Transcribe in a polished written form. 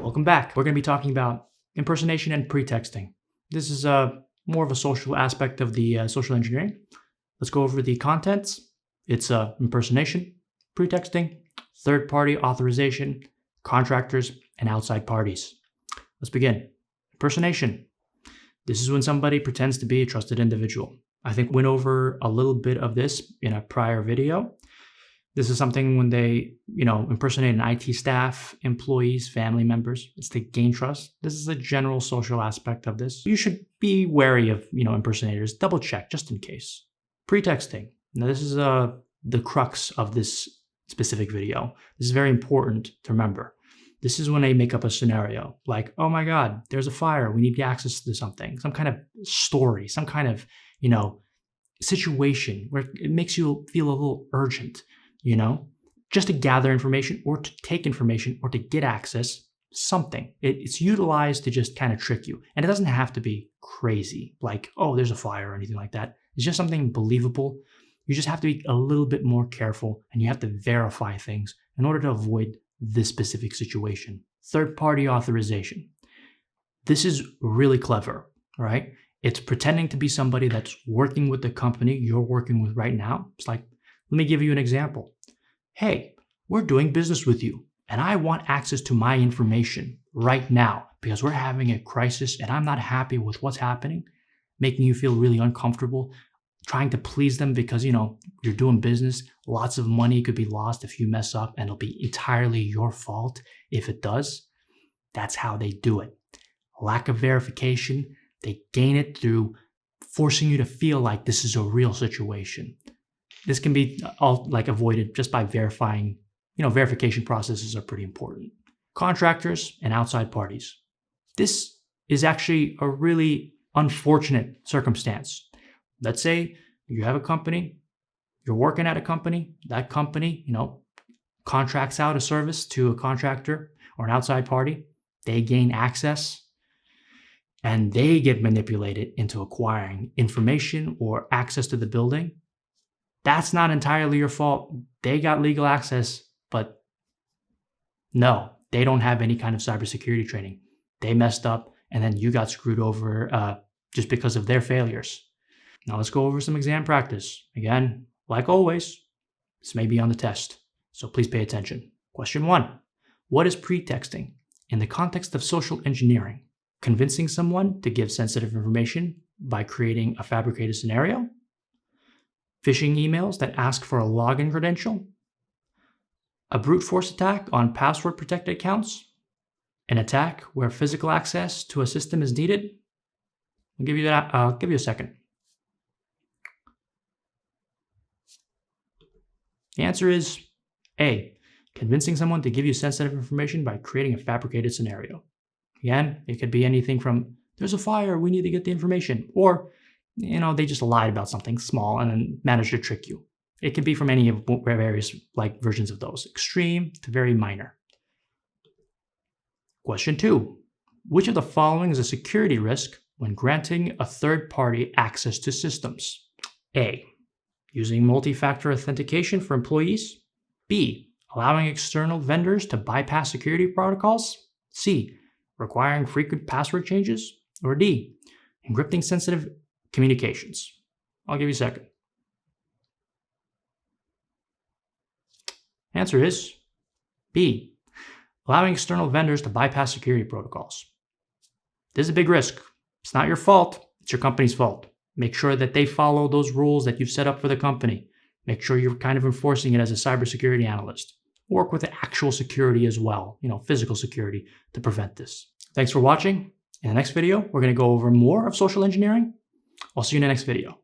Welcome back. We're going to be talking about impersonation and pretexting. This is more of a social aspect of the social engineering. Let's go over the contents. It's impersonation, pretexting, third-party authorization, contractors, and outside parties. Let's begin. Impersonation. This is when somebody pretends to be a trusted individual. I think we went over a little bit of this in a prior video. This is something when they, impersonate an IT staff, employees, family members. It's to gain trust. This is a general social aspect of this. You should be wary of, impersonators. Double check just in case. Pretexting. Now this is the crux of this specific video. This is very important to remember. This is when they make up a scenario like, oh my God, there's a fire. We need access to something, some kind of story, some kind of, situation where it makes you feel a little urgent. Just to gather information or to take information or to get access, something. It's utilized to just kind of trick you. And it doesn't have to be crazy, like, oh, there's a fire or anything like that. It's just something believable. You just have to be a little bit more careful and you have to verify things in order to avoid this specific situation. Third-party authorization. This is really clever, right? It's pretending to be somebody that's working with the company you're working with right now. It's like, let me give you an example. Hey, we're doing business with you, and I want access to my information right now because we're having a crisis and I'm not happy with what's happening, making you feel really uncomfortable, trying to please them because, you're doing business. Lots of money could be lost if you mess up, and it'll be entirely your fault if it does. That's how they do it. Lack of verification. They gain it through forcing you to feel like this is a real situation. This can be avoided just by verifying, verification processes are pretty important. Contractors and outside parties. This is actually a really unfortunate circumstance. Let's say you have a company, you're working at a company, that company, contracts out a service to a contractor or an outside party. They gain access and they get manipulated into acquiring information or access to the building. That's not entirely your fault. They got legal access, but no, they don't have any kind of cybersecurity training. They messed up, and then you got screwed over just because of their failures. Now let's go over some exam practice. Again, like always, this may be on the test, so please pay attention. Question 1. What is pretexting? In the context of social engineering, convincing someone to give sensitive information by creating a fabricated scenario, phishing emails that ask for a login credential, a brute force attack on password protected accounts, an attack where physical access to a system is needed. I'll give you that. I'll give you a second. The answer is A, convincing someone to give you sensitive information by creating a fabricated scenario. Again, it could be anything from there's a fire, we need to get the information, or they just lied about something small and then managed to trick you. It could be from any of various versions of those, extreme to very minor. Question 2. Which of the following is a security risk when granting a third party access to systems? A, using multi-factor authentication for employees. B, allowing external vendors to bypass security protocols. C, requiring frequent password changes. Or D, encrypting sensitive communications. I'll give you a second. Answer is B, allowing external vendors to bypass security protocols. This is a big risk. It's not your fault. It's your company's fault. Make sure that they follow those rules that you've set up for the company. Make sure you're kind of enforcing it as a cybersecurity analyst. Work with the actual security as well, physical security to prevent this. Thanks for watching. In the next video, we're going to go over more of social engineering. I'll see you in the next video.